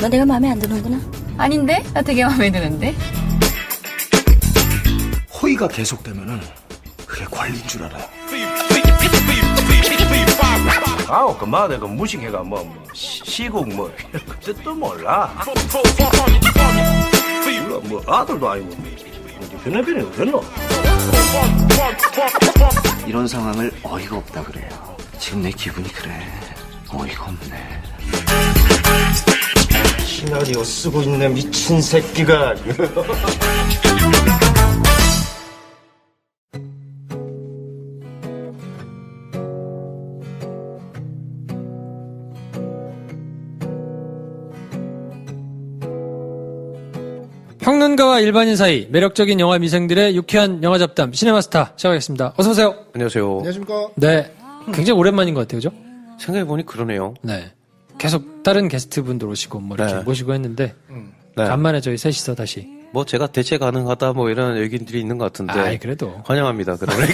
너 내가 마음에 안 드는구나. 아닌데? 나 되게 마음에 드는데? 호의가 계속되면은 그게 관리인 줄 알아요. 아우 그만해 그 무식해가 시국 그 뜻도 몰라. 뭐 아들도 아니고 변해변해 그랬노. 이런 상황을 어이가 없다 그래요. 지금 내 기분이 그래. 어이가 없네. 시나리오 쓰고 있는 미친 새끼가. 평론가와 일반인 사이 매력적인 영화 미생들의 유쾌한 영화 잡담 시네마스타 시작하겠습니다. 어서 오세요. 안녕하세요. 안녕하십니까. 네, 굉장히 오랜만인 것 같아요, 그죠? 생각해보니 그러네요. 네, 계속 다른 게스트분들 오시고 뭐 이렇게 네. 모시고 했는데 네. 간만에 저희 셋이서 다시. 뭐 제가 대체 가능하다 뭐 이런 얘기들이 있는 것 같은데. 아이, 그래도 환영합니다. 그런 얘기.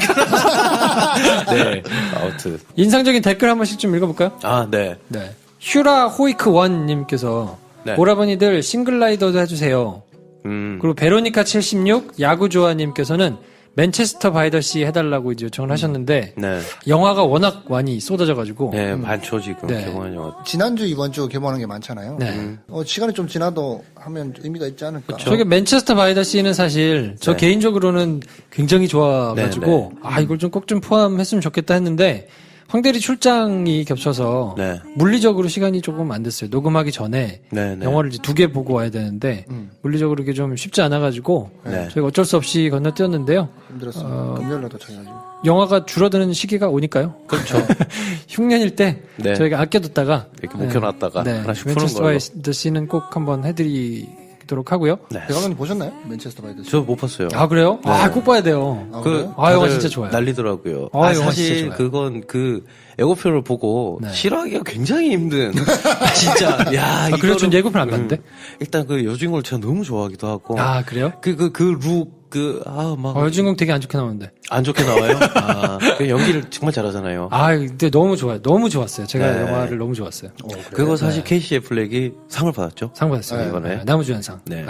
네. 아무튼. 인상적인 댓글 한 번씩 좀 읽어볼까요? 아, 네. 네, 슈라 호이크 원님께서 네. 오라버니들 싱글라이더도 해주세요. 그리고 베로니카 76 야구조아님께서는 맨체스터 바이 더 씨 해달라고 이제 요청을 하셨는데 네. 영화가 워낙 많이 쏟아져가지고 네, 많죠, 지금. 네. 개봉한 영화. 지난주 이번주 개봉하는 게 많잖아요. 네. 시간이 좀 지나도 하면 의미가 있지 않을까. 저게 맨체스터 바이 더 씨는 사실 저 네. 개인적으로는 굉장히 좋아가지고 네, 이걸 좀 꼭 좀 포함했으면 좋겠다 했는데 황대리 출장이 겹쳐서 네. 물리적으로 시간이 조금 안 됐어요. 녹음하기 전에 네, 네. 영화를 이제 2개 보고 와야 되는데 물리적으로 이게 좀 쉽지 않아가지고 네. 저희가 어쩔 수 없이 건너뛰었는데요. 힘들었어요. 금요일날 도착해가지고. 영화가 줄어드는 시기가 오니까요. 그렇죠. 흉년일 때 네. 저희가 아껴뒀다가 이렇게 묵혀놨다가 하나씩 푸는 맨체스터 걸로. 바이 더 씨는 꼭 한번 해드리도록 하고요. 네. 대감님 보셨나요? 맨체스터 바이 더 씨. 저 못 봤어요. 아, 그래요? 네. 꼭 봐야 돼요. 아, 그, 그래요? 영화 다들 진짜 좋아요. 난리더라고요. 영화 진짜 사실 좋아요. 그건 그 예고편을 보고 네. 싫어하기가 굉장히 힘든. 진짜. 야, 그래서 전 이거는- 예고편 안 봤는데? 일단 그 여주인공을 제가 너무 좋아하기도 하고. 아, 그래요? 여주인공 되게 안 좋게 나오는데. 안 좋게 나와요? 그 연기를 정말 잘하잖아요. 근데 너무 좋아요. 너무 좋았어요. 제가 네. 영화를 너무 좋았어요. 그거 사실 케이시 애플렉이 상을 받았죠. 상 받았어요. 이번에. 네, 나무주연상. 네.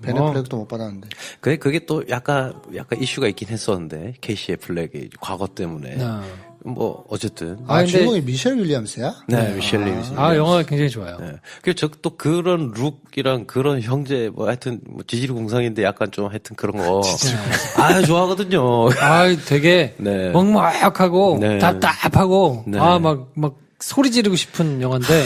베네플렉도 못 받았는데. 그게 또 약간 이슈가 있긴 했었는데, 케이시 애플렉이 과거 때문에. 뭐, 어쨌든. 근데- 주인공이 미셸 윌리엄스야? 네, 미셸 리비스. 영화가 굉장히 좋아요. 네. 그래서 또 그런 룩이랑 그런 형제, 뭐 하여튼, 뭐 지질이 공상인데 약간 좀 하여튼 그런 거. 좋아하거든요. 되게 네. 먹먹하고 네. 답답하고 네. 막 소리 지르고 싶은 영화인데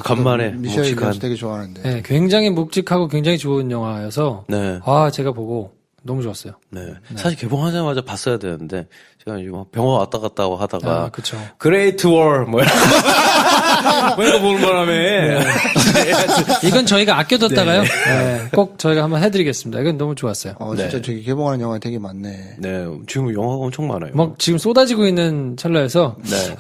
간만에 미셸 묵직한. 윌리엄스 되게 좋아하는데. 네, 굉장히 묵직하고 굉장히 좋은 영화여서 네. 제가 보고 너무 좋았어요. 네. 사실 개봉하자마자 봤어야 되는데, 제가 이제 막 병원 왔다 갔다 하다가. 그쵸. 그레이트 월, 뭐 이런 거 보는 바람에. 이건 저희가 아껴뒀다가요. 꼭 저희가 한번 해드리겠습니다. 이건 너무 좋았어요. 진짜 네. 저기 개봉하는 영화 되게 많네. 네. 지금 영화가 엄청 많아요. 막 지금 쏟아지고 있는 찰나에서 네.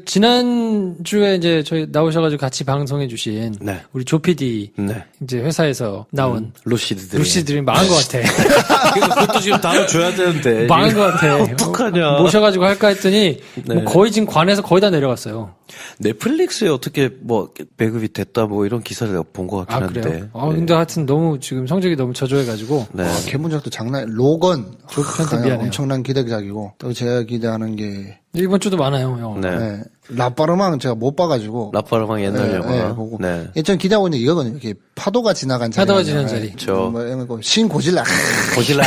지난주에 이제 저희 나오셔가지고 같이 방송해주신 네. 우리 조피디 네. 이제 회사에서 나온 루시드들이 망한 것 같아. 그것도 지금 다뤄줘야 되는데. 망한 것 같아. 어떡하냐. 모셔가지고 할까 했더니 네. 뭐 거의 지금 관에서 거의 다 내려갔어요. 넷플릭스에 어떻게 뭐 배급이 됐다 뭐 이런 기사를 내가 본 것 같긴 한데. 그래요? 근데 하여튼 너무 지금 성적이 너무 저조해가지고 네. 개문작도 로건. 조피한테 미안해요. 엄청난 기대작이고. 또 제가 기대하는 게. 이번 주도 많아요. 영화. 네. 라빠르망 제가 못 봐가지고. 라파르망 옛날 영화. 보고. 네. 전 기대하고 있는 게 이거거든요. 이렇게 파도가 지나간 자리. 파도가 지나간 자리. 그쵸. 신고질라. 고질라.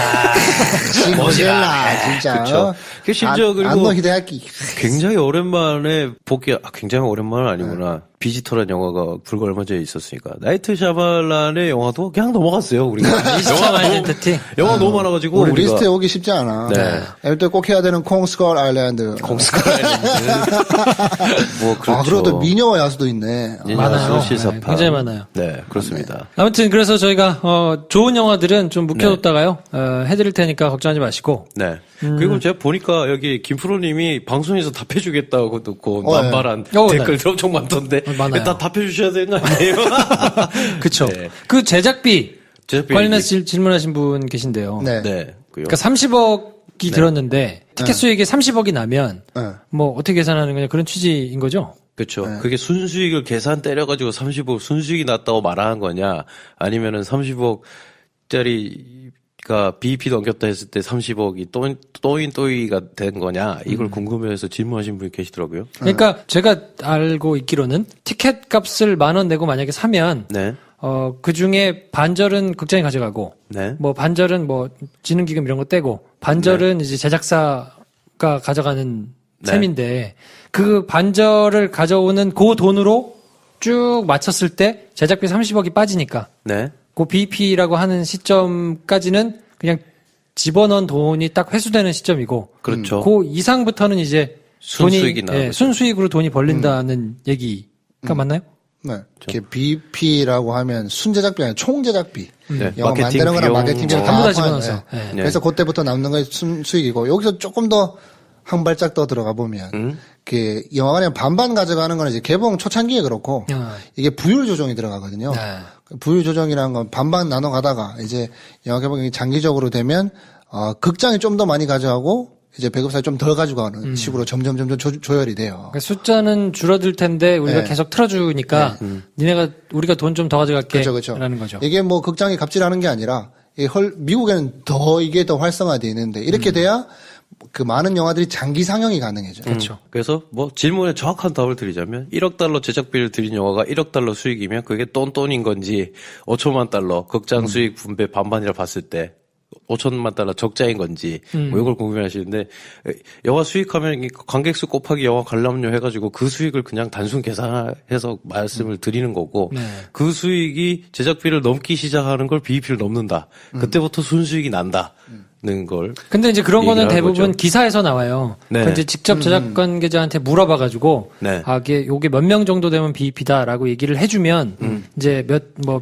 신고질라. 진짜. 그쵸. 그 심지어 그리고 안노 히데야키. 굉장히 오랜만에 굉장히 오랜만은 아니구나. 비지터란 영화가 불과 얼마 전에 있었으니까. 나이트 샤말란의 영화도 그냥 넘어갔어요, 우리가. 이스터 아이덴티티. 영화 너무 많아가지고. 우리 우리가. 리스트에 오기 쉽지 않아. 네. 이때 꼭 해야 되는 콩스컬 아일랜드. 뭐, 그렇죠. 그리고 또 미녀와 야수도 있네. 많아요. 실사판. 네, 굉장히 많아요. 네, 그렇습니다. 아무튼 그래서 저희가 좋은 영화들은 좀 묵혀뒀다가요. 해드릴 테니까 걱정하지 마시고. 네. 그리고 제가 보니까 여기 김프로님이 방송에서 답해주겠다고 듣고 만발한 댓글들 엄청 많던데. 많아요. 일단 답해주셔야 되는 거 아니에요? 그쵸. 네. 그 제작비 관련해서 얘기. 질문하신 분 계신데요. 네. 네. 그러니까 30억이 들었는데 티켓 수익이 30억이 나면 네. 뭐 어떻게 계산하는 거냐 그런 취지인 거죠? 그렇죠. 네. 그게 순수익을 계산 때려가지고 30억 순수익이 났다고 말하는 거냐, 아니면은 30억짜리가 BEP 넘겼다 했을 때 30억이 또이가 된 거냐, 이걸 궁금해해서 질문하신 분이 계시더라고요. 그러니까 제가 알고 있기로는 티켓 값을 10,000원 내고 만약에 사면 네. 그 중에 반절은 극장이 가져가고, 네. 뭐 반절은 뭐 지능기금 이런 거 떼고, 반절은 이제 제작사가 가져가는 네. 셈인데, 그 반절을 가져오는 그 돈으로 쭉 맞췄을 때 제작비 30억이 빠지니까, 네. 그 BEP라고 하는 시점까지는 그냥 집어넣은 돈이 딱 회수되는 시점이고, 그렇죠. 그 이상부터는 이제 순수익이 나오는 거죠. 순수익으로 돈이 벌린다는 얘기가 맞나요? 네. 이렇게 BP라고 하면 순제작비 아니라 총제작비. 네. 영화 마케팅 만드는 거랑 비용 마케팅 비용 전부 다 다 집어넣어서. 포함해. 네. 그래서 그때부터 남는 게 순수익이고 여기서 조금 더 한 발짝 더 들어가 보면 그 영화관에 반반 가져가는 거는 이제 개봉 초창기에 그렇고 이게 부율 조정이 들어가거든요. 네. 부율 조정이라는 건 반반 나눠 가다가 이제 영화 개봉이 장기적으로 되면 극장이 좀 더 많이 가져가고 이제 배급사에 좀 덜 가져가는 식으로 점점 조율이 돼요. 그러니까 숫자는 줄어들 텐데 우리가 네. 계속 틀어주니까 우리가 돈 좀 더 가져갈게. 그렇죠. 라는 거죠. 이게 뭐 극장이 갑질하는 게 아니라 미국에는 이게 더 활성화되어 있는데 이렇게 돼야 그 많은 영화들이 장기 상영이 가능해져요. 그렇죠. 그래서 뭐 질문에 정확한 답을 드리자면 1억 달러 제작비를 들인 영화가 1억 달러 수익이면 그게 똔똔인 건지 5천만 달러 극장 수익 분배 반반이라 봤을 때 5천만 달러 적자인 건지 뭐 이걸 궁금해하시는데, 영화 수익하면 관객수 곱하기 영화 관람료 해가지고 그 수익을 그냥 단순 계산해서 말씀을 드리는 거고, 네. 그 수익이 제작비를 넘기 시작하는 걸 BEP를 넘는다. 그때부터 순수익이 난다는 걸. 근데 이제 그런 거는 얘기를 하는 대부분 거죠. 기사에서 나와요. 네. 그러니까 이제 직접 제작 관계자한테 물어봐가지고, 네. 요게 몇 명 정도 되면 BEP다라고 얘기를 해주면, 이제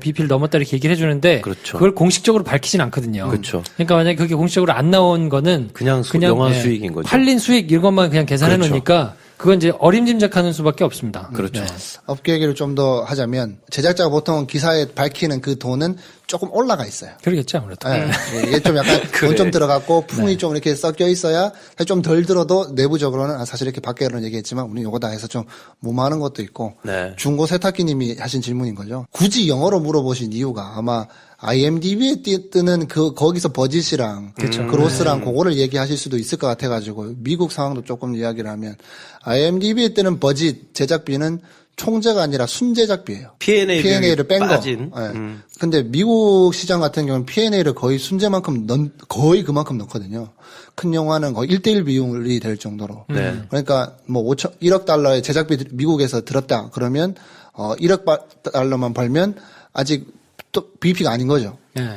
BEP를 넘었다 이렇게 얘기를 해주는데, 그렇죠. 그걸 공식적으로 밝히진 않거든요. 그렇죠. 그러니까 만약에 그게 공식적으로 안 나온 거는, 그냥 영화 수익인 거죠. 팔린 수익 이런 것만 그냥 계산해 그렇죠. 놓으니까, 그건 이제 어림짐작하는 수밖에 없습니다. 그렇죠. 네. 업계 얘기를 좀 더 하자면 제작자가 보통 기사에 밝히는 그 돈은 조금 올라가 있어요. 그러겠죠, 아무래도. 네. 이게 좀 약간 돈 좀 들어갔고 풍이 네. 좀 이렇게 섞여 있어야 좀 덜 들어도 내부적으로는 사실 이렇게 밖에로는 얘기했지만 우리 요거다 해서 좀 무마하는 것도 있고 네. 중고 세탁기님이 하신 질문인 거죠. 굳이 영어로 물어보신 이유가 아마 IMDb에 뜨는 거기서 버짓이랑 그로스랑 그거를 얘기하실 수도 있을 것 같아가지고 미국 상황도 조금 이야기를 하면 IMDb에 뜨는 버짓 제작비는 총재가 아니라 순제작비예요. P&A를 뺀 거. 빠진. 네. 근데 미국 시장 같은 경우는 P&A를 거의 순제만큼 거의 그만큼 넣거든요. 큰 영화는 거의 1대1 비율이 될 정도로. 네. 그러니까 뭐 1억 달러의 제작비 미국에서 들었다 그러면 1억 달러만 벌면 아직 또 BEP가 아닌 거죠. 네.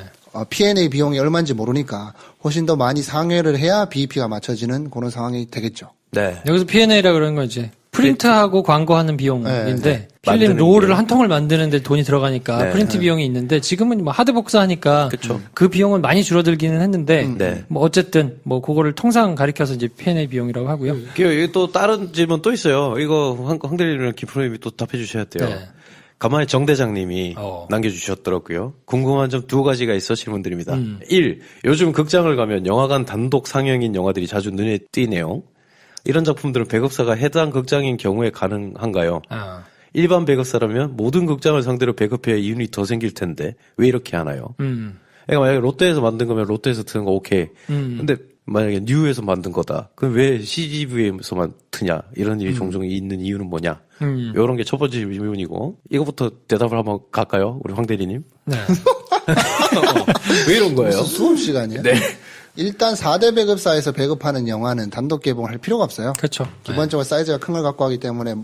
P&A 비용이 얼마인지 모르니까 훨씬 더 많이 상회를 해야 BEP가 맞춰지는 그런 상황이 되겠죠. 네. 여기서 P&A라 그러는 건 이제 프린트하고 광고하는 비용인데 네. 필름 만드는 롤을 비용. 한 통을 만드는데 돈이 들어가니까 네. 프린트 비용이 있는데 지금은 뭐 하드 복사하니까 그쵸. 그 비용은 많이 줄어들기는 했는데 네. 뭐 어쨌든 뭐 그거를 통상 가리켜서 이제 P&A 비용이라고 하고요. 여기 또 다른 질문 또 있어요. 이거 황대리는 김프로님이 또 답해 주셔야 돼요. 네. 가만히 정 대장님이 남겨주셨더라고요. 궁금한 점 2가지가 있어 질문드립니다. 1. 요즘 극장을 가면 영화관 단독 상영인 영화들이 자주 눈에 띄네요. 이런 작품들은 배급사가 해당 극장인 경우에 가능한가요? 일반 배급사라면 모든 극장을 상대로 배급해야 이윤이 더 생길 텐데 왜 이렇게 하나요? 그러니까 만약에 롯데에서 만든 거면 롯데에서 트는 거 오케이. 근데 만약에 뉴에서 만든 거다. 그럼 왜 CGV에서만 트냐? 이런 일이 종종 있는 이유는 뭐냐? 이런 게 첫 번째 질문이고 이거부터 대답을 한번 갈까요? 우리 황 대리님. 네. 왜 이런 거예요? 무슨 수업 시간이에요? 네. 일단 4대 배급사에서 배급하는 영화는 단독 개봉을 할 필요가 없어요. 그렇죠. 기본적으로 사이즈가 큰 걸 갖고 하기 때문에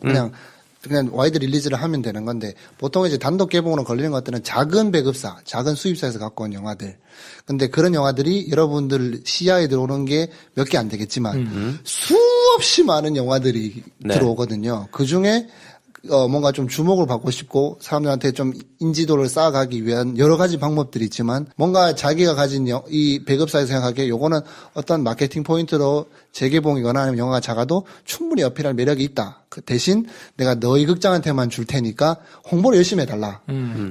그냥 와이드 릴리즈를 하면 되는 건데 보통 이제 단독 개봉으로 걸리는 것들은 작은 배급사, 작은 수입사에서 갖고 온 영화들. 근데 그런 영화들이 여러분들 시야에 들어오는 게 몇 개 안 되겠지만 수없이 많은 영화들이 네. 들어오거든요. 그 중에 뭔가 좀 주목을 받고 싶고 사람들한테 좀 인지도를 쌓아가기 위한 여러 가지 방법들이 있지만 뭔가 자기가 가진 이 배급사에서 생각하기에 요거는 어떤 마케팅 포인트로 재개봉이거나 아니면 영화가 작아도 충분히 어필할 매력이 있다. 그 대신 내가 너희 극장한테만 줄 테니까 홍보를 열심히 해달라.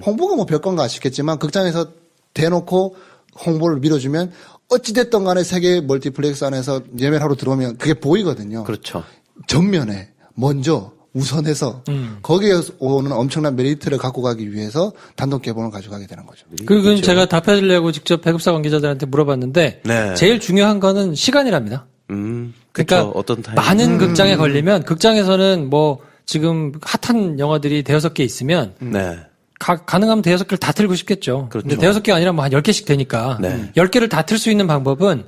홍보가 뭐 별건가 싶겠지만 극장에서 대놓고 홍보를 밀어주면 어찌됐든 간에 세계 멀티플렉스 안에서 예매를 하러 들어오면 그게 보이거든요. 그렇죠. 정면에 먼저 우선해서 거기에 오는 엄청난 메리트를 갖고 가기 위해서 단독 개봉을 가져가게 되는 거죠. 그건 제가 답해드리려고 직접 배급사 관계자들한테 물어봤는데 네. 제일 중요한 거는 시간이랍니다. 그러니까 어떤 타임 많은 극장에 걸리면 극장에서는 뭐 지금 핫한 영화들이 대여섯 개 있으면 네. 가능하면 대여섯 개를 다 틀고 싶겠죠. 그렇죠. 근데 대여섯 개가 아니라 뭐 한 10개씩 되니까 네. 10개를 다 틀 수 있는 방법은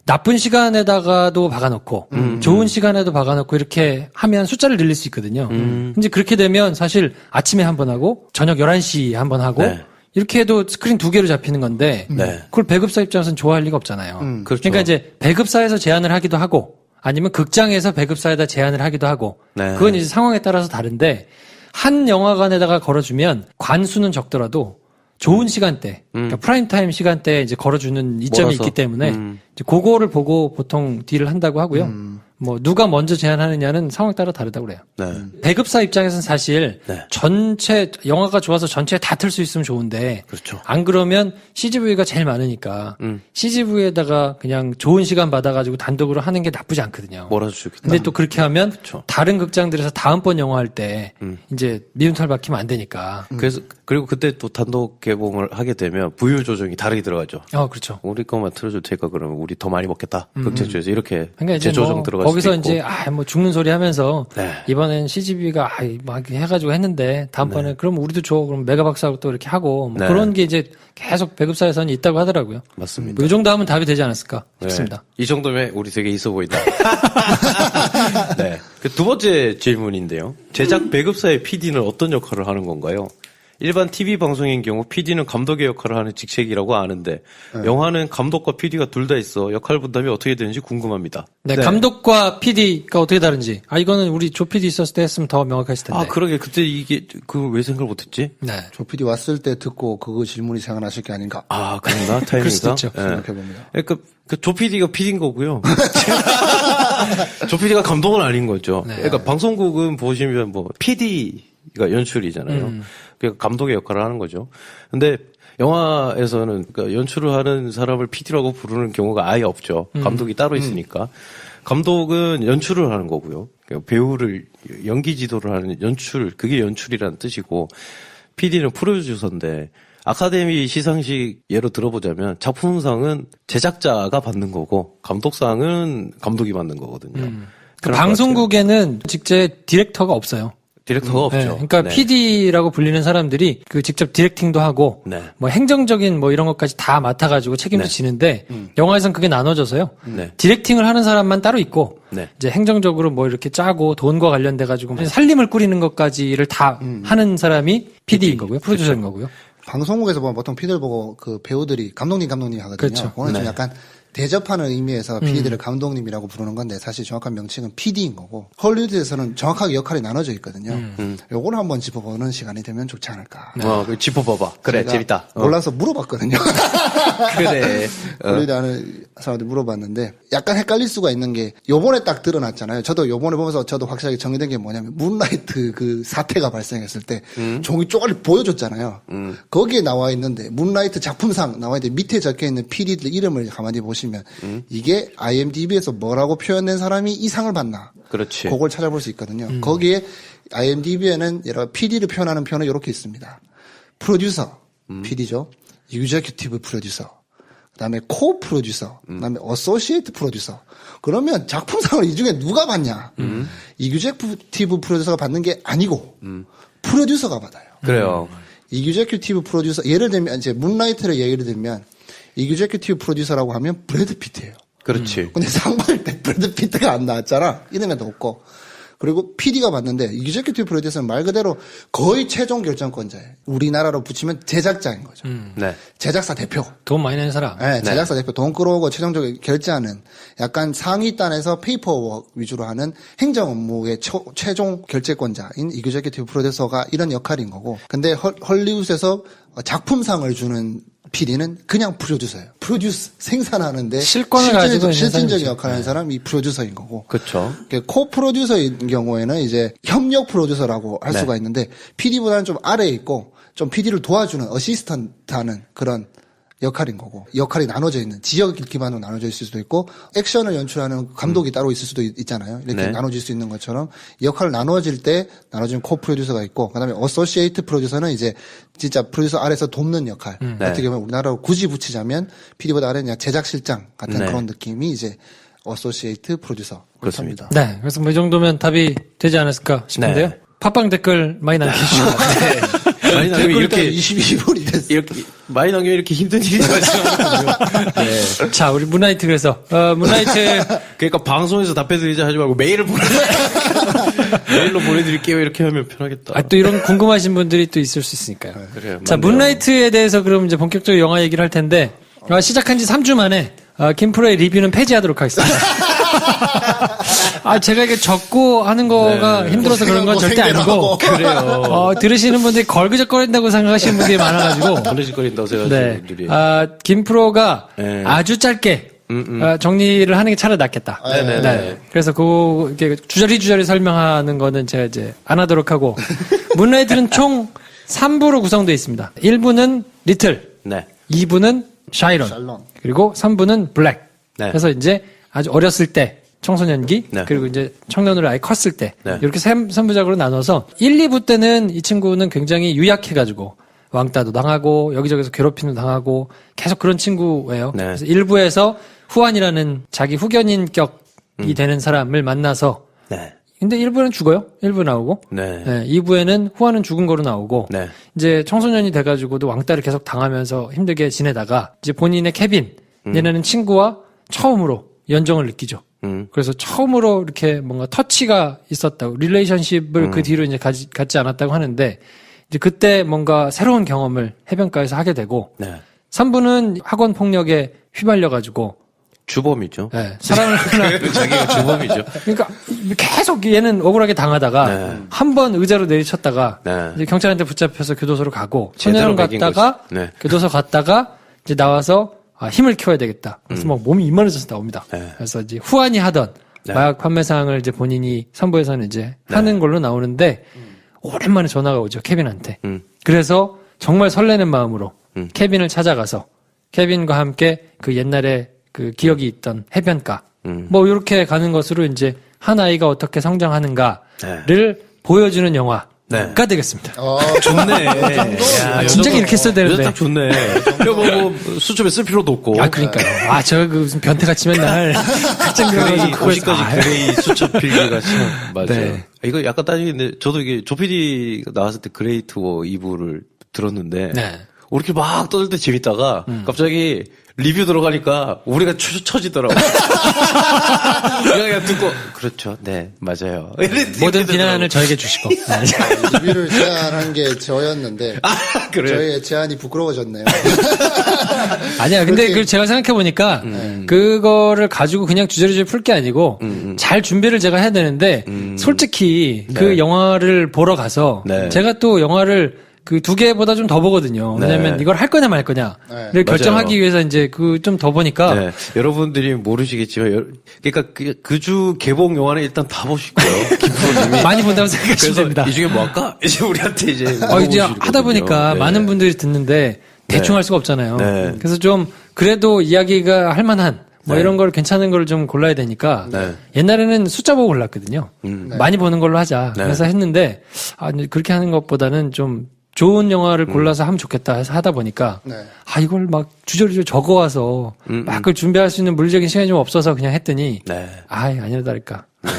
나쁜 시간에다가도 박아놓고 좋은 시간에도 박아놓고 이렇게 하면 숫자를 늘릴 수 있거든요. 이제 그렇게 되면 사실 아침에 한 번 하고 저녁 11시에 한 번 하고 네. 이렇게 해도 스크린 2개로 잡히는 건데 네. 그걸 배급사 입장에서는 좋아할 리가 없잖아요. 그렇죠. 그러니까 이제 배급사에서 제안을 하기도 하고 아니면 극장에서 배급사에다 제안을 하기도 하고 네. 그건 이제 상황에 따라서 다른데 한 영화관에다가 걸어주면 관수는 적더라도 좋은 시간대, 그러니까 프라임타임 시간대에 이제 걸어주는 이점이 몰아서. 있기 때문에 이제 그거를 보고 보통 딜을 한다고 하고요. 뭐 누가 먼저 제안하느냐는 상황에 따라 다르다고 그래요. 네. 배급사 입장에서는 사실 네. 전체 영화가 좋아서 전체에 다 틀 수 있으면 좋은데 그렇죠. 안 그러면 CGV가 제일 많으니까 CGV에다가 그냥 좋은 시간 받아가지고 단독으로 하는 게 나쁘지 않거든요. 몰아주겠다. 근데 또 그렇게 하면 그렇죠. 다른 극장들에서 다음번 영화 할 때 이제 미운털 박히면 안 되니까. 그래서 그리고 그때 또 단독 개봉을 하게 되면 부유 조정이 다르게 들어가죠. 그렇죠. 우리 것만 틀어줄 테니까 그러면 우리 더 많이 먹겠다. 극장주에서 이렇게 그러니까 이제 재조정 뭐 들어갈 거기서 수도 있고. 이제 뭐 죽는 소리 하면서 네. 이번엔 CGV가 막 해가지고 했는데 다음번에 그럼 우리도 줘 그럼 메가박스하고 또 이렇게 하고 뭐 네. 그런 게 이제 계속 배급사에서는 있다고 하더라고요. 맞습니다. 뭐이 정도 하면 답이 되지 않았을까 네. 싶습니다. 이 정도면 우리 되게 있어 보인다. 네. 그 두 번째 질문인데요. 제작 배급사의 PD는 어떤 역할을 하는 건가요? 일반 TV 방송인 경우 PD는 감독의 역할을 하는 직책이라고 아는데 영화는 감독과 PD가 둘 다 있어 역할 분담이 어떻게 되는지 궁금합니다. 네, 감독과 PD가 어떻게 다른지. 이거는 우리 조 PD 있었을 때 했으면 더 명확했을 텐데. 그러게 그때 이게 그걸 왜 생각을 못했지? 네. 조 PD 왔을 때 듣고 그거 질문이 생각나실 게 아닌가 그런가 그럴 수도 타이밍상. 있죠. 생각해봅니다. 그러니까 조 PD가 PD인 거고요. 조 PD가 감독은 아닌 거죠. 네. 그러니까 방송국은 보시면 뭐 PD가 연출이잖아요. 그러니까 감독의 역할을 하는 거죠. 근데 영화에서는 그러니까 연출을 하는 사람을 PD라고 부르는 경우가 아예 없죠. 감독이 따로 있으니까. 감독은 연출을 하는 거고요. 그러니까 배우를 연기 지도를 하는 연출, 그게 연출이라는 뜻이고 PD는 프로듀서인데 아카데미 시상식 예로 들어보자면 작품상은 제작자가 받는 거고 감독상은 감독이 받는 거거든요. 그 그럴 것 방송국에는 직접 디렉터가 없어요. 디렉터가 없죠. 네, 그러니까 네. PD라고 불리는 사람들이 그 직접 디렉팅도 하고 네. 뭐 행정적인 뭐 이런 것까지 다 맡아가지고 책임도 네. 지는데 영화에서는 그게 나눠져서요. 네. 디렉팅을 하는 사람만 따로 있고 네. 이제 행정적으로 뭐 이렇게 짜고 돈과 관련돼 가지고 살림을 꾸리는 것까지를 다 하는 사람이 PD인 거고요, 프로듀서인 거고요. 방송국에서 보면 보통 PD를 보고 그 배우들이 감독님 하거든요. 그렇죠. 그거는 좀 네. 약간 대접하는 의미에서 PD들을 감독님이라고 부르는 건데 사실 정확한 명칭은 PD인 거고 헐리우드에서는 정확하게 역할이 나눠져 있거든요. 요걸 한번 짚어보는 시간이 되면 좋지 않을까. 그 짚어봐봐. 그래, 제가 재밌다. 몰라서 물어봤거든요. 그래. 헐리우드 하는 사람한테 물어봤는데 약간 헷갈릴 수가 있는 게 요번에 딱 드러났잖아요. 저도 요번에 보면서 저도 확실하게 정리된 게 뭐냐면 문라이트 그 사태가 발생했을 때 종이 쪼가리 보여줬잖아요. 거기에 나와 있는데 문라이트 작품상 나와 있는데 밑에 적혀 있는 PD들 이름을 가만히 보시면 이게 IMDb에서 뭐라고 표현된 사람이 이 상을 받나. 그렇지. 그걸 찾아볼 수 있거든요. 거기에 IMDb에는 여러 PD를 표현하는 표현은 이렇게 있습니다. 프로듀서, PD죠. 유저큐티브 프로듀서. 그다음에 코 프로듀서, 그다음에 어소시에이트 프로듀서. 그러면 작품상을 이 중에 누가 받냐? 이규제큐티브 프로듀서가 받는 게 아니고 프로듀서가 받아요. 그래요. 이규제큐티브 프로듀서 예를 들면 이제 문라이트를 예를 들면 이규제큐티브 프로듀서라고 하면 브래드 피트예요. 그렇지. 근데 상 받을 때 브래드 피트가 안 나왔잖아. 이름에도 없고. 그리고 PD가 받는데 이규제큐티브 프로듀서는 말 그대로 거의 최종 결정권자예요. 우리나라로 붙이면 제작자인 거죠. 네. 제작사 대표. 돈 많이 내는 사람. 네, 제작사 대표 돈 끌어오고 최종적으로 결제하는 약간 상위단에서 페이퍼워크 위주로 하는 행정 업무의 최종 결재권자인 이규제큐티브 프로듀서가 이런 역할인 거고. 근데 헐리우드에서 작품상을 주는 PD는 그냥 프로듀서예요. 프로듀스 생산하는데 실권을 가지고 있는 실질적인 사람이죠. 역할을 하는 사람이 프로듀서인 거고. 그렇죠. 코 프로듀서인 경우에는 이제 협력 프로듀서라고 할 수가 있는데 PD보다는 좀 아래에 있고 좀 PD를 도와주는 어시스턴트하는 그런 역할인 거고 역할이 나눠져 있는 지역 기반으로 나눠져 있을 수도 있고 액션을 연출하는 감독이 따로 있을 수도 있잖아요. 이렇게 네. 나눠질 수 있는 것처럼 역할 나눠질 때 나눠지는 코 프로듀서가 있고 그다음에 어소시에이트 프로듀서는 이제 진짜 프로듀서 아래에서 돕는 역할. 네. 어떻게 보면 우리나라로 굳이 붙이자면 PD보다 아래는 그냥 제작실장 같은 네. 그런 느낌이 이제 어소시에이트 프로듀서 그렇습니다. 네. 그래서 뭐 이 정도면 답이 되지 않았을까 싶은데요. 네. 팟빵 댓글 많이 남겨주시고. 많이 남기면 이렇게 22분이 됐어. 이렇게 많이 남기면 이렇게 힘든 일이 발생하거든요. 네. 자, 우리 문나이트 그래서 문나이트 그러니까 방송에서 답해드리자 하지 말고 메일을 메일로 보내드릴게요 이렇게 하면 편하겠다. 또 이런 궁금하신 분들이 또 있을 수 있으니까요. 그래요. 자, 맞네요. 문라이트에 대해서 그럼 이제 본격적으로 영화 얘기를 할 텐데 시작한 지 3주 만에 김프로의 리뷰는 폐지하도록 하겠습니다. 제가 이게 적고 하는 거가 힘들어서 그런 건 절대 아니고 그래요. 들으시는 분들이 걸그적거린다고 생각하시는 분들이 많아가지고 걸리적거린다고 생각하시는 분들이. 김프로가 네. 아주 짧게 정리를 하는 게 차라리 낫겠다. 네네네. 네. 그래서 이렇게 주저리 설명하는 거는 제가 이제 안 하도록 하고 문라이트는 총 3부로 구성되어 있습니다. 1부는 리틀, 네. 2부는 샤이론, 그리고 3부는 블랙. 네. 그래서 이제 아주 어렸을 때 청소년기, 네. 그리고 이제 청년으로 아예 컸을 때 네. 이렇게 3부작으로 나눠서 1, 2부 때는 이 친구는 굉장히 유약해가지고 왕따도 당하고 여기저기서 괴롭힘도 당하고 계속 그런 친구예요. 네. 그래서 1부에서 후안이라는 자기 후견인격이 되는 사람을 만나서 네. 근데 1부는 죽어요. 1부 나오고. 네. 2부에는 후안은 죽은 거로 나오고. 네. 이제 청소년이 돼가지고도 왕따를 계속 당하면서 힘들게 지내다가 이제 본인의 케빈, 얘네는 친구와 처음으로 연정을 느끼죠. 그래서 처음으로 이렇게 뭔가 터치가 있었다고, 릴레이션십을 그 뒤로 이제 갖지 않았다고 하는데, 이제 그때 뭔가 새로운 경험을 해변가에서 하게 되고, 네. 3부는 학원 폭력에 휘말려가지고, 주범이죠. 네, 사랑을 하나. 자기가 주범이죠. 그러니까 계속 얘는 억울하게 당하다가 네. 한 번 의자로 내리쳤다가 네. 이제 경찰한테 붙잡혀서 교도소로 가고 제대로 소년 먹인 갔다가 거지. 네. 교도소 갔다가 이제 나와서 힘을 키워야 되겠다. 그래서 막 몸이 이만해져서 나옵니다. 네. 그래서 이제 후안이 하던 네. 마약 판매상을 이제 본인이 선부에서는 이제 하는 걸로 나오는데 오랜만에 전화가 오죠. 케빈한테. 그래서 정말 설레는 마음으로 케빈을 찾아가서 케빈과 함께 그 옛날에 그 기억이 있던 해변가 뭐 이렇게 가는 것으로 이제 한 아이가 어떻게 성장하는가를 보여주는 영화가 되겠습니다. 좋네. 아, 진짜 이렇게 써야 되는데. 딱 좋네. 뭐 수첩에 쓸 필요도 없고. 그러니까요. 제가 그 무슨 변태같이 맨날 극장 들어가서 그거 50가지 그레이 수첩 필기가 참 맞아요. 네. 이거 약간 따지는데 저도 이게 조피디 나왔을 때 그레이트 워 2부를 들었는데 네. 우리끼리 막 떠들 때 재밌다가 갑자기 리뷰 들어가니까 우리가 처지더라고. 그냥 듣고 그렇죠. 네 맞아요. 모든 비난을 저에게 주시고. 리뷰를 제안한 게 저였는데 그래요? 저의 제안이 부끄러워졌네요. 아니야. 근데 그걸 제가 생각해 보니까 그거를 가지고 그냥 주저리주저리 풀 게 아니고 잘 준비를 제가 해야 되는데 솔직히 그 영화를 보러 가서 네. 제가 또 영화를 그 두 개보다 좀 더 보거든요. 왜냐면 이걸 할 거냐 말 거냐를 결정하기 위해서 이제 그 좀 더 보니까 네. 여러분들이 모르시겠지만 그러니까 그 주 개봉 영화는 일단 다 보시고요. 김프로님이 많이 본다고 생각하시면 그래서 됩니다. 이 중에 뭐 할까? 이제 우리한테 이제 이제 물어보시거든요. 하다 보니까 네. 많은 분들이 듣는데 대충 네. 할 수가 없잖아요. 네. 그래서 좀 그래도 이야기가 할 만한 뭐 네. 이런 걸 괜찮은 걸 좀 골라야 되니까 네. 옛날에는 숫자 보고 골랐거든요. 많이 보는 걸로 하자. 네. 그래서 했는데 그렇게 하는 것보다는 좀 좋은 영화를 골라서 하면 좋겠다 해서 하다 보니까 이걸 막 주저리주저 적어와서 막 그걸 준비할 수 있는 물리적인 시간이 좀 없어서 그냥 했더니 네. 아니라 다를까. 네.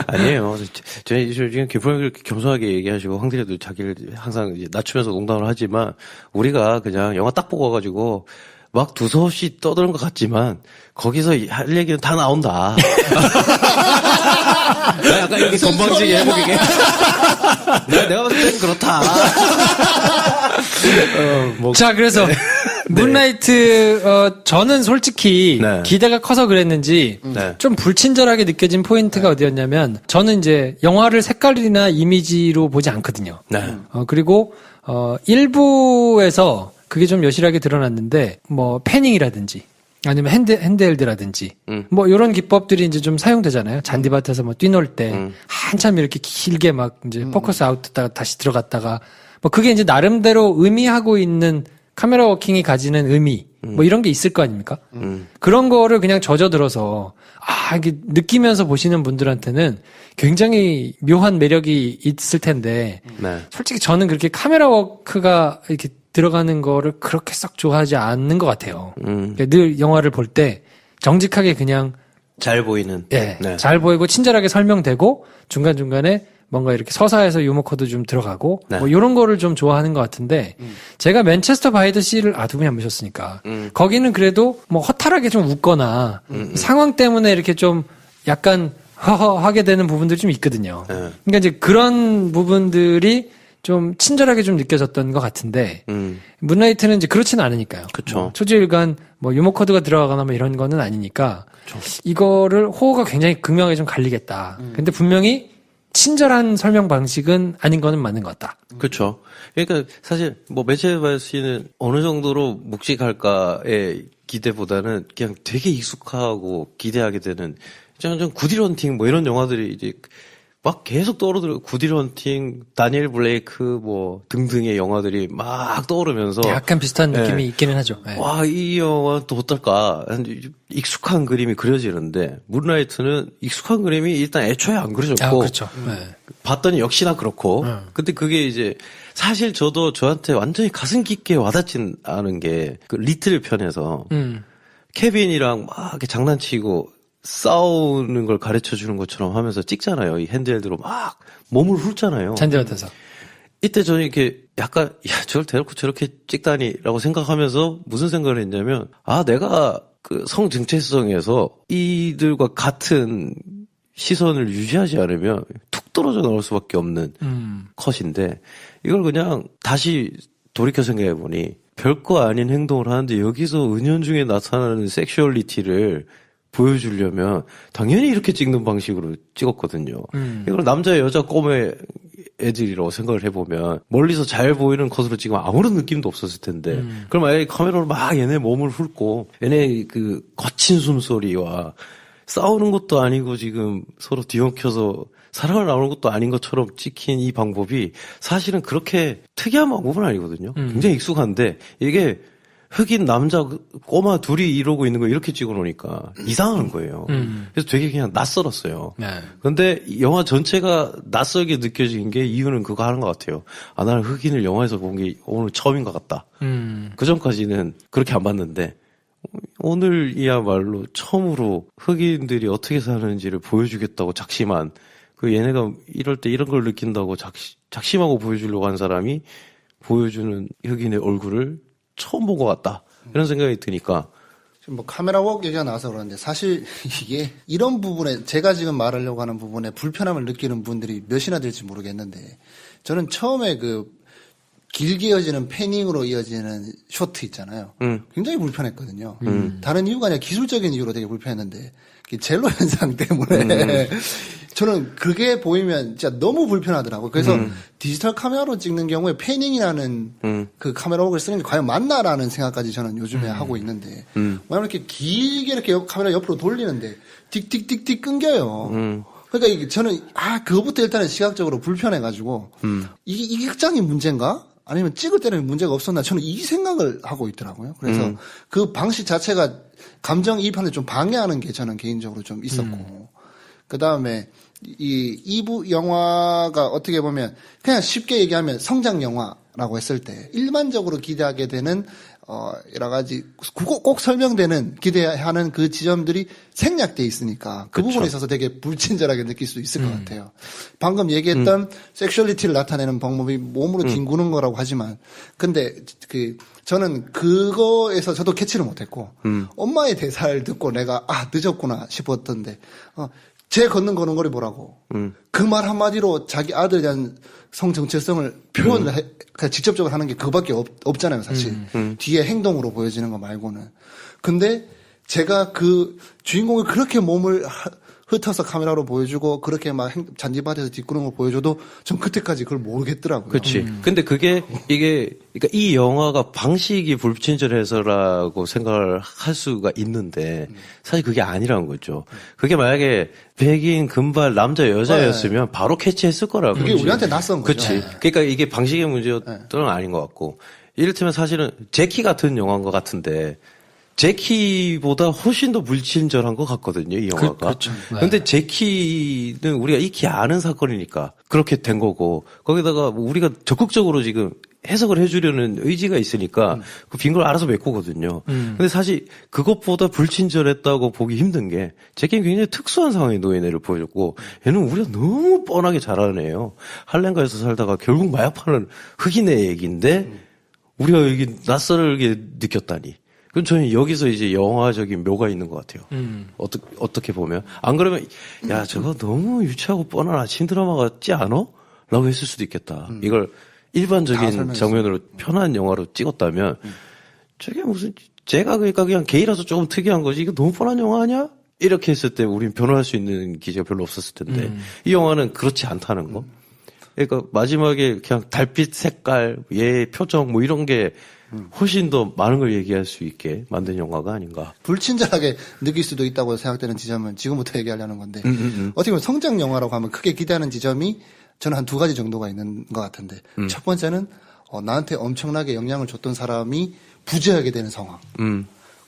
아니에요. 저희 지금 김프로님 그렇게 겸손하게 얘기하시고 황대리도 자기를 항상 이제 낮추면서 농담을 하지만 우리가 그냥 영화 딱 보고 와가지고 막 두서없이 떠드는 것 같지만 거기서 할 얘기는 다 나온다. 약간 이렇게 건방지게 해보게. 내가 봤을 땐 그렇다. 자, 그래서 문라이트 저는 솔직히 네. 기대가 커서 그랬는지 네. 좀 불친절하게 느껴진 포인트가 어디였냐면 저는 이제 영화를 색깔이나 이미지로 보지 않거든요. 네. 그리고 1부에서 그게 좀 여실하게 드러났는데 뭐 패닝이라든지 아니면 핸드헬드라든지 뭐 이런 기법들이 이제 좀 사용되잖아요. 잔디밭에서 뭐 뛰놀 때 한참 이렇게 길게 막 이제 포커스 아웃했다가 다시 들어갔다가 뭐 그게 이제 나름대로 의미하고 있는 카메라 워킹이 가지는 의미 뭐 이런 게 있을 거 아닙니까? 그런 거를 그냥 젖어들어서 이게 느끼면서 보시는 분들한테는 굉장히 묘한 매력이 있을 텐데 네. 솔직히 저는 그렇게 카메라 워크가 이렇게 들어가는 거를 그렇게 썩 좋아하지 않는 것 같아요. 그러니까 늘 영화를 볼 때 정직하게 그냥 잘 보이는. 네. 네. 잘 보이고 친절하게 설명되고 중간중간에 뭔가 이렇게 서사에서 유머 코드 좀 들어가고 네. 뭐 이런 거를 좀 좋아하는 것 같은데 제가 맨체스터 바이 더 시를 두 분이 안 보셨으니까 거기는 그래도 뭐 허탈하게 좀 웃거나 상황 때문에 이렇게 좀 약간 허허하게 되는 부분들이 좀 있거든요. 네. 그러니까 이제 그런 부분들이 좀 친절하게 좀 느껴졌던 것 같은데 문라이트는 이제 그렇지는 않으니까요. 그쵸. 뭐 초지일관 뭐 유머 코드가 들어가거나 뭐 이런 거는 아니니까 이거를 호흡가 굉장히 극명하게 좀 갈리겠다. 근데 분명히 친절한 설명 방식은 아닌 거는 맞는 것 같다. 그렇죠. 그러니까 사실 뭐 매체바 씨는 어느 정도로 묵직할까의 기대보다는 그냥 되게 익숙하고 기대하게 되는 좀 구디런팅 뭐 이런 영화들이 이제 막 계속 떠오르더라고요. 구디런팅, 다니엘 블레이크 뭐 등등의 영화들이 막 떠오르면서 약간 비슷한 느낌이 있기는 하죠. 네. 와, 이 영화 또 어떨까? 익숙한 그림이 그려지는데 문라이트는 익숙한 그림이 일단 애초에 안 그려졌고 그렇죠. 네. 봤더니 역시나 그렇고 근데 그게 이제 사실 저도 저한테 완전히 가슴 깊게 와닿진 않은 게 그 리틀 편에서 케빈이랑 막 이렇게 장난치고 싸우는 걸 가르쳐 주는 것처럼 하면서 찍잖아요. 이 핸드헬드로 막 몸을 훑잖아요. 잔디밭에서. 이때 저는 이렇게 약간 저걸 대놓고 저렇게 찍다니라고 생각하면서 무슨 생각을 했냐면 내가 그 성 정체성에서 이들과 같은 시선을 유지하지 않으면 툭 떨어져 나올 수밖에 없는 컷인데 이걸 그냥 다시 돌이켜 생각해 보니 별거 아닌 행동을 하는데 여기서 은연중에 나타나는 섹슈얼리티를 보여주려면 당연히 이렇게 찍는 방식으로 찍었거든요. 이걸 남자 여자 꼬매 애들이라고 생각을 해보면 멀리서 잘 보이는 컷으로 찍으면 아무런 느낌도 없었을 텐데 그럼 아예 카메라로 막 얘네 몸을 훑고 얘네 그 거친 숨소리와 싸우는 것도 아니고 지금 서로 뒤엉켜서 사랑을 나누는 것도 아닌 것처럼 찍힌 이 방법이 사실은 그렇게 특이한 방법은 아니거든요. 굉장히 익숙한데 이게 흑인 남자 꼬마 둘이 이러고 있는 거 이렇게 찍어 놓으니까 이상한 거예요. 그래서 되게 그냥 낯설었어요. 네. 근데 영화 전체가 낯설게 느껴진 게 이유는 그거 하는 것 같아요. 나는 흑인을 영화에서 본 게 오늘 처음인 것 같다. 그 전까지는 그렇게 안 봤는데 오늘이야말로 처음으로 흑인들이 어떻게 사는지를 보여주겠다고 작심한 그 얘네가 이럴 때 이런 걸 느낀다고 작심하고 보여주려고 한 사람이 보여주는 흑인의 얼굴을 처음 본 것 같다. 이런 생각이 드니까. 지금 뭐 카메라 웍 얘기가 나와서 그러는데 사실 이게 이런 부분에 제가 지금 말하려고 하는 부분에 불편함을 느끼는 분들이 몇이나 될지 모르겠는데 저는 처음에 그 길게 이어지는 패닝으로 이어지는 쇼트 있잖아요. 굉장히 불편했거든요. 다른 이유가 아니라 기술적인 이유로 되게 불편했는데 젤로 현상 때문에 저는 그게 보이면 진짜 너무 불편하더라고요. 그래서 디지털 카메라로 찍는 경우에 패닝이라는 그 카메라 웍을 쓰는 게 과연 맞나라는 생각까지 저는 요즘에 하고 있는데 왜냐면 이렇게 길게 이렇게 카메라 옆으로 돌리는데 틱틱틱틱 끊겨요. 그러니까 이게 저는 그거부터 일단은 시각적으로 불편해가지고 이게 극장이 문제인가? 아니면 찍을 때는 문제가 없었나? 저는 이 생각을 하고 있더라고요. 그래서 그 방식 자체가 감정이입하는 데 좀 방해하는 게 저는 개인적으로 좀 있었고. 그 다음에 이 2부 영화가 어떻게 보면 그냥 쉽게 얘기하면 성장 영화라고 했을 때 일반적으로 기대하게 되는 여러 가지 꼭 설명되는 기대하는 그 지점들이 생략돼 있으니까 그 부분에 있어서 되게 불친절하게 느낄 수 있을 것 같아요. 방금 얘기했던 섹슈얼리티를 나타내는 방법이 몸으로 뒹구는 거라고 하지만 근데 저는 그거에서 저도 캐치를 못했고 엄마의 대사를 듣고 내가 늦었구나 싶었던데 제 걷는 거는 뭐라고 그 말 한마디로 자기 아들에 대한 성 정체성을 표현을 그냥 직접적으로 하는 게 그거밖에 없잖아요, 사실. 뒤에 행동으로 보여지는 거 말고는. 근데 제가 그 주인공이 그렇게 몸을 흩어서 카메라로 보여주고 그렇게 막 잔디밭에서 뒷구는 걸 보여줘도 전 그때까지 그걸 모르겠더라고요. 그렇지. 근데 그러니까 이 영화가 방식이 불친절해서라고 생각을 할 수가 있는데 사실 그게 아니라는 거죠. 그게 만약에 백인 금발 남자 여자였으면 바로 캐치했을 거라고. 그게 우리한테 낯선 거죠. 그렇지. 그러니까 이게 방식의 문제였던 건 아닌 것 같고 이를테면 사실은 제키 같은 영화인 것 같은데 제키보다 훨씬 더 불친절한 것 같거든요, 이 영화가. 그렇죠. 네. 근데 제키는 우리가 익히 아는 사건이니까 그렇게 된 거고 거기다가 뭐 우리가 적극적으로 지금 해석을 해주려는 의지가 있으니까 그 빈 걸 알아서 메꾸거든요. 근데 사실 그것보다 불친절했다고 보기 힘든 게 제키는 굉장히 특수한 상황에 놓인 애를 보여줬고 얘는 우리가 너무 뻔하게 잘하는 애예요. 할렘가에서 살다가 결국 마약 파는 흑인의 얘기인데 우리가 여기 낯설게 느꼈다니. 그럼 저는 여기서 이제 영화적인 묘가 있는 것 같아요. 어떻게 보면. 안 그러면, 야, 저거 너무 유치하고 뻔한 아침 드라마 같지 않아? 라고 했을 수도 있겠다. 이걸 일반적인 장면으로 편한 영화로 찍었다면, 저게 무슨, 제가 그러니까 그냥 게이라서 조금 특이한 거지. 이거 너무 뻔한 영화 아니야? 이렇게 했을 때 우린 변호할 수 있는 기회가 별로 없었을 텐데, 이 영화는 그렇지 않다는 거. 그러니까 마지막에 그냥 달빛 색깔, 얘의 표정 뭐 이런 게 훨씬 더 많은 걸 얘기할 수 있게 만든 영화가 아닌가. 불친절하게 느낄 수도 있다고 생각되는 지점은 지금부터 얘기하려는 건데 어떻게 보면 성장 영화라고 하면 크게 기대하는 지점이 저는 한 두 가지 정도가 있는 것 같은데 첫 번째는 나한테 엄청나게 영향을 줬던 사람이 부재하게 되는 상황.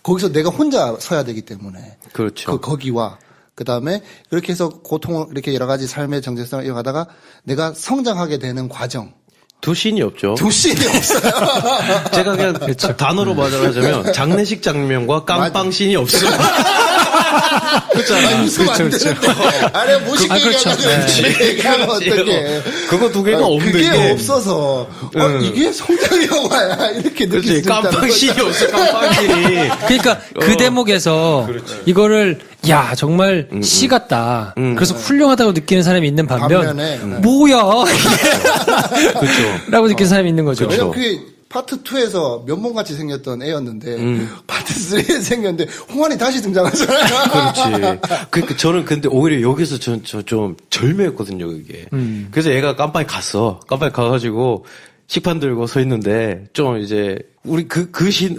거기서 내가 혼자 서야 되기 때문에 그렇죠. 거기와 그다음에 그렇게 해서 고통을 이렇게 여러 가지 삶의 정체성을 이어가다가 내가 성장하게 되는 과정. 두 씬이 없죠. 두 씬이 없어요. 제가 그냥 단어로 말하자면 장례식 장면과 깜빵 씬이 없어요. 그렇잖아요. 그렇죠. 아래 무식하게 얘기하면 어떡해. 그거 두 개가 없는 그게 게 없어서 이게 성장 영화야 이렇게 느낄 수 있다는 깜빵 씬이 없어. 깜빵 씬이. 그러니까 그 대목에서 이거를 야 정말 시 같다. 그래서 훌륭하다고 느끼는 사람이 있는 반면에 뭐야 그렇죠. 라고 느끼는 사람이 있는 거죠. 왜냐면 그게 파트 2에서 면봉같이 생겼던 애였는데 파트 3에 생겼는데 홍환이 다시 등장하잖아요. 그렇지. 그러니까 저는 근데 오히려 여기서 좀 절묘했거든요, 그게. 그래서 얘가 깜빵에 갔어. 깜빵에 가가지고 식판 들고 서 있는데 좀 이제 우리 그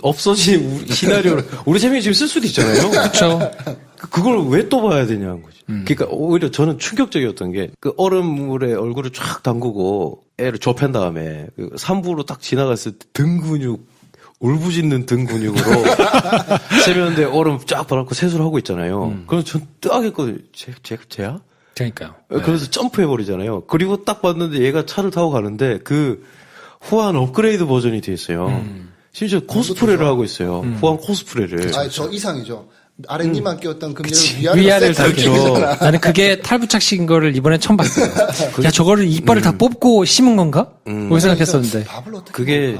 없어진 시나리오를 우리 세 명이 지금 쓸 수도 있잖아요. 그렇죠. 그걸 왜 또 봐야 되냐는 거지. 그러니까 오히려 저는 충격적이었던 게 그 얼음물에 얼굴을 쫙 담그고 애를 좁힌 다음에 그 산부로 딱 지나갔을 때 등 근육 울부짖는 등 근육으로 세면대 얼음 쫙 발라놓고 세수를 하고 있잖아요. 그래서 전 뜨악했거든요. 쟤야? 그러니까요. 그래서 점프해버리잖아요. 그리고 딱 봤는데 얘가 차를 타고 가는데 그 후한 업그레이드 버전이 돼 있어요. 심지어 코스프레를 하고 있어요. 후한 코스프레를. 저 이상이죠. 아랫니만 끼웠던 금리를 위아래를 세트로 나는 그게 탈부착식인 거를 이번에 처음 봤어요. 야 저거를 이빨을 다 뽑고 심은 건가? 뭐 생각했었는데. 밥을 어떻게 그게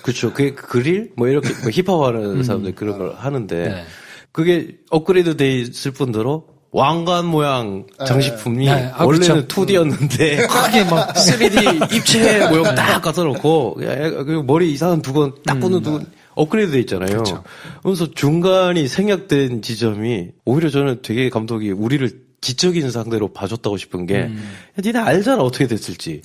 그렇죠. 그게 그릴 뭐 이렇게 뭐 힙합하는 사람들 그런 걸 하는데 네. 그게 업그레이드 돼 있을 뿐더러 왕관 모양 장식품이 원래는 그쵸. 2D였는데 크게 막 3D 입체 모양 딱 갖다 놓고 그리고 머리 이상한 두건 딱 꽂는 두건 업그레이드 돼 있잖아요. 그쵸. 그래서 중간이 생략된 지점이 오히려 저는 되게 감독이 우리를 지적인 상대로 봐줬다고 싶은 게 야, 니네 알잖아 어떻게 됐을지.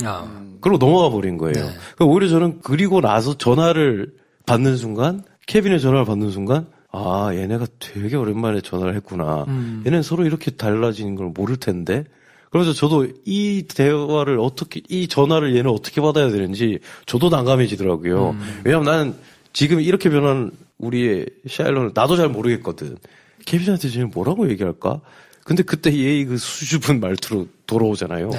그리고 넘어가 버린 거예요. 네. 그러니까 오히려 저는 그리고 나서 전화를 받는 순간 케빈의 전화를 받는 순간 아 얘네가 되게 오랜만에 전화를 했구나. 얘네는 서로 이렇게 달라지는 걸 모를 텐데. 그래서 저도 이 대화를 이 전화를 얘는 어떻게 받아야 되는지 저도 난감해지더라고요. 왜냐면 나는 지금 이렇게 변한 우리의 샤일론을 나도 잘 모르겠거든. 케빈한테 지금 뭐라고 얘기할까? 근데 그때 얘의 그 수줍은 말투로 돌아오잖아요. 네.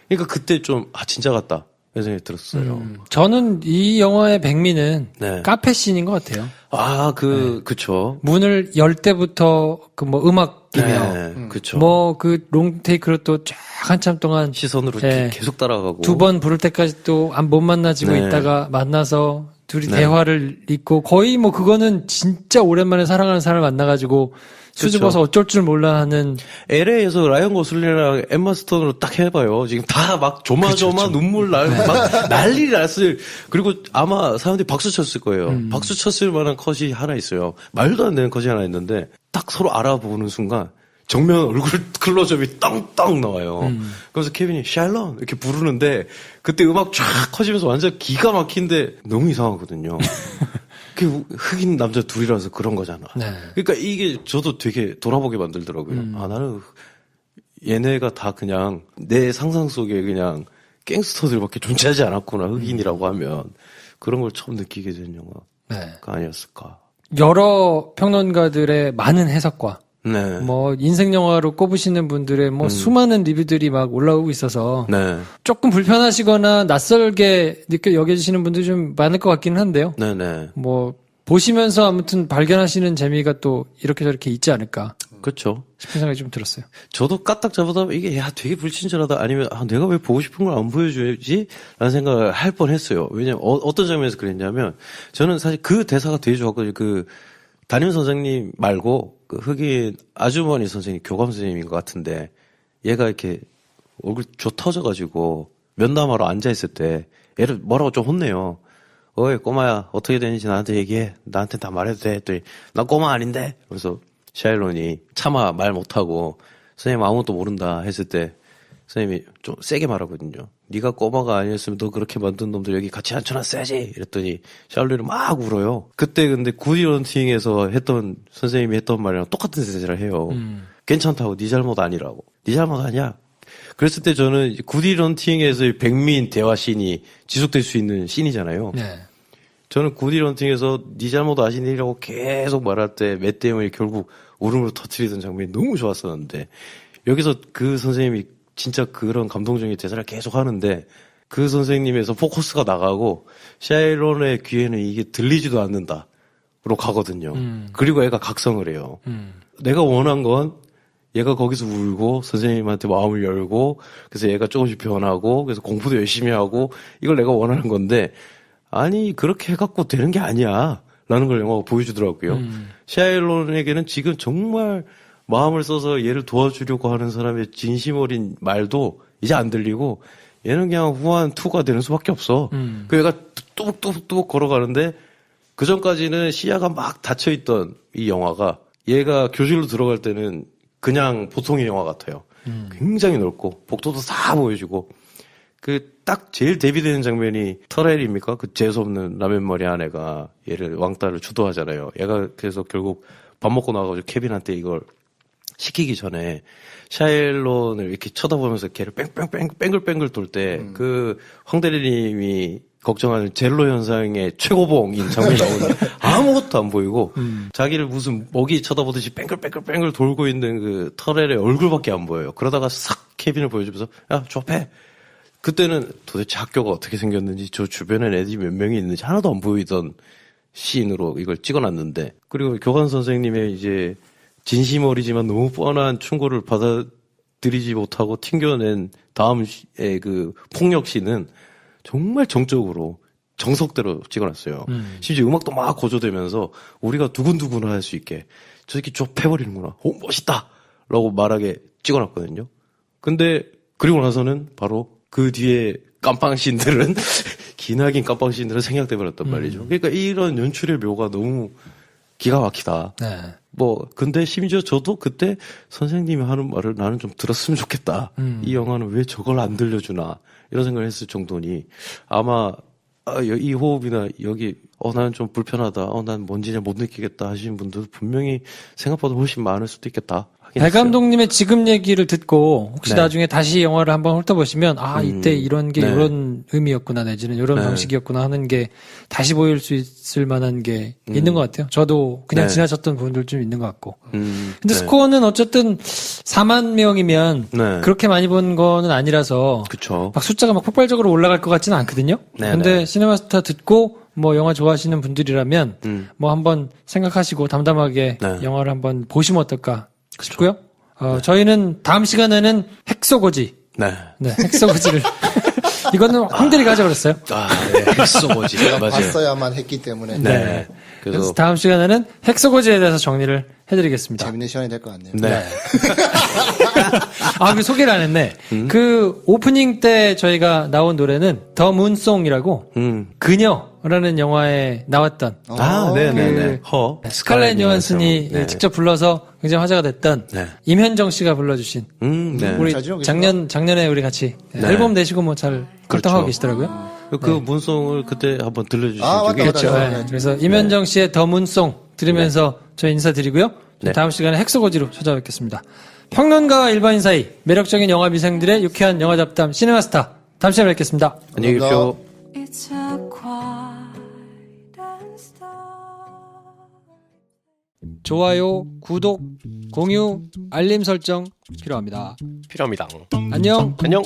그러니까 그때 좀 진짜 같다 이런 생각이 들었어요. 저는 이 영화의 백미는 네. 카페 씬인 것 같아요. 그쵸. 문을 열 때부터 그 뭐 음악이며 네, 그쵸. 뭐 그 롱테이크로 또 쫙 한참 동안 시선으로 네. 계속 따라가고. 두 번 부를 때까지 또 못 만나지고 네. 있다가 만나서 둘이 네. 대화를 잇고 거의 뭐 그거는 진짜 오랜만에 사랑하는 사람을 만나가지고 수줍어서 어쩔 줄 몰라 하는 LA에서 라이언 고슬링이랑 엠마 스톤으로 딱 해봐요. 지금 다 막 조마조마 눈물 막 난리 났을. 그리고 아마 사람들이 박수 쳤을 거예요. 박수 쳤을 만한 컷이 하나 있어요. 말도 안 되는 컷이 하나 있는데 딱 서로 알아보는 순간 정면 얼굴 클로즈업이 땅땅 나와요. 그래서 케빈이 샬론 이렇게 부르는데 그때 음악 쫙 커지면서 완전 기가 막힌데 너무 이상하거든요. 그 흑인 남자 둘이라서 그런 거잖아. 네. 그러니까 이게 저도 되게 돌아보게 만들더라고요. 나는 얘네가 다 그냥 내 상상 속에 그냥 갱스터들밖에 존재하지 않았구나. 흑인이라고 하면 그런 걸 처음 느끼게 된 영화가 네. 아니었을까. 여러 평론가들의 많은 해석과 네. 뭐 인생 영화로 꼽으시는 분들의 뭐 수많은 리뷰들이 막 올라오고 있어서 네. 조금 불편하시거나 낯설게 여겨지시는 분들이 좀 많을 것 같기는 한데요. 네네. 뭐 보시면서 아무튼 발견하시는 재미가 또 이렇게 저렇게 있지 않을까 그렇죠. 싶은 생각이 좀 들었어요. 저도 까딱 잡아다 이게 야 되게 불친절하다 아니면 내가 왜 보고 싶은 걸 안 보여줘야지 라는 생각을 할 뻔했어요. 왜냐면 어떤 장면에서 그랬냐면 저는 사실 그 대사가 되게 좋았거든요. 그 담임 선생님 말고 그 흑인 아주머니 선생님 교감 선생님인 것 같은데 얘가 이렇게 얼굴 조 터져가지고 면담하러 앉아 있을 때 얘를 뭐라고 좀 혼내요. 어이 꼬마야 어떻게 되는지 나한테 얘기해. 나한테 다 말해도 돼. 했더니 나 꼬마 아닌데. 그래서 샤일론이 차마 말 못하고 선생님 아무것도 모른다 했을 때 선생님이 좀 세게 말하거든요. 네가 꼬마가 아니었으면 너 그렇게 만든 놈들 여기 같이 앉혀놨어야지. 이랬더니 샤일론이 막 울어요. 그때 근데 구디 런팅에서 했던 선생님이 했던 말이랑 똑같은 대사를 해요. 괜찮다고 네 잘못 아니라고. 네 잘못 아니야. 그랬을 때 저는 구디 런팅에서의 백미인 대화 씬이 지속될 수 있는 씬이잖아요. 네. 저는 구디 런팅에서 네 잘못 아시니라고 계속 말할 때 맷 데이먼이 결국 울음으로 터뜨리던 장면이 너무 좋았었는데 여기서 그 선생님이 진짜 그런 감동적인 대사를 계속 하는데 그 선생님에서 포커스가 나가고 샤일론의 귀에는 이게 들리지도 않는다로 가거든요. 그리고 애가 각성을 해요. 내가 원한 건 얘가 거기서 울고 선생님한테 마음을 열고 그래서 얘가 조금씩 변하고 그래서 공부도 열심히 하고 이걸 내가 원하는 건데 아니 그렇게 해갖고 되는 게 아니야 라는 걸 영화가 보여주더라고요. 샤일론에게는 지금 정말 마음을 써서 얘를 도와주려고 하는 사람의 진심 어린 말도 이제 안 들리고 얘는 그냥 후한 투가 되는 수밖에 없어. 그 얘가 뚜벅뚜벅뚜벅 걸어가는데 그 전까지는 시야가 막 닫혀있던 이 영화가 얘가 교실로 들어갈 때는 그냥 보통의 영화 같아요. 굉장히 넓고 복도도 다 보여주고 그 딱 제일 대비되는 장면이 터렐입니까? 그 재수없는 라면머리 아내가 얘를 왕따를 주도하잖아요. 얘가 그래서 결국 밥 먹고 나가지고 케빈한테 이걸 시키기 전에 샤일론을 이렇게 쳐다보면서 걔를 뺑글뺑글 돌 때 그 황대리님이 걱정하는 젤로 현상의 최고봉인 장면이 나오는데 아무것도 안 보이고 자기를 무슨 먹이 쳐다보듯이 뺑글뺑글 돌고 있는 그 터렐의 얼굴밖에 안 보여요. 그러다가 싹 케빈을 보여주면서 야 조합해. 그때는 도대체 학교가 어떻게 생겼는지 저 주변에 애들이 몇 명이 있는지 하나도 안 보이던 씬으로 이걸 찍어놨는데 그리고 교관 선생님의 이제 진심 어리지만 너무 뻔한 충고를 받아들이지 못하고 튕겨낸 다음의 그 폭력 씬은 정말 정적으로 정석대로 찍어놨어요. 심지어 음악도 막 고조되면서 우리가 두근두근 할 수 있게 저 새끼 좁혀버리는구나. 오 멋있다! 라고 말하게 찍어놨거든요. 근데 그리고 나서는 바로 그 뒤에 깜빵 씬들은 기나긴 깜빵 씬들은 생략돼 버렸단 말이죠. 그러니까 이런 연출의 묘가 너무 기가 막히다. 네. 뭐 근데 심지어 저도 그때 선생님이 하는 말을 나는 좀 들었으면 좋겠다. 이 영화는 왜 저걸 안 들려주나 이런 생각을 했을 정도니 아마 이 호흡이나 여기 나는 좀 불편하다. 난 뭔지 못 느끼겠다 하시는 분들도 분명히 생각보다 훨씬 많을 수도 있겠다. 배 감독님의 지금 얘기를 듣고 혹시 네. 나중에 다시 영화를 한번 훑어보시면 이때 이런 게 네. 이런 의미였구나 내지는 이런 네. 방식이었구나 하는 게 다시 보일 수 있을 만한 게 있는 것 같아요. 저도 그냥 네. 지나쳤던 부분들 좀 있는 것 같고. 근데 네. 스코어는 어쨌든 4만 명이면 네. 그렇게 많이 본 거는 아니라서 그쵸. 막 숫자가 막 폭발적으로 올라갈 것 같지는 않거든요. 네, 근데 네. 시네마스타 듣고 뭐 영화 좋아하시는 분들이라면 뭐 한번 생각하시고 담담하게 네. 영화를 한번 보시면 어떨까 싶고요. 저희는 다음 시간에는 핵소고지. 네. 네, 핵소고지를. 이거는 황대리가 하자그랬어요. 네. 핵소고지. 제가 맞아요. 봤어야만 했기 때문에 네. 그래서 다음 시간에는 핵소고지에 대해서 정리를 해드리겠습니다. 재밌는 시간이 될 것 같네요. 네. 그 소개를 안 했네. 그 오프닝 때 저희가 나온 노래는 더 문송이라고 그녀라는 영화에 나왔던 네네네. 스칼렛 요한슨이 네. 직접 불러서 굉장히 화제가 됐던 네. 임현정 씨가 불러주신 네. 우리 잘 지내고 작년에 우리 같이 네. 앨범 내시고 뭐 잘 활동하고 그렇죠. 계시더라고요. 그 문송을 그때 한번 들려주신 맞다, 적이 맞다. 있죠. 네. 그래서 임현정 씨의 더 문송 들으면서 저희 인사드리고요. 네. 다음 시간에 핵소고지로 찾아뵙겠습니다. 평론가와 일반인 사이 매력적인 영화 미생들의 유쾌한 영화 잡담 시네마스타 다음 시간에 뵙겠습니다. 안녕히 계십시오. It's a quiet 좋아요, 구독, 공유, 알림 설정 필요합니다. 필요합니다. 안녕. 안녕.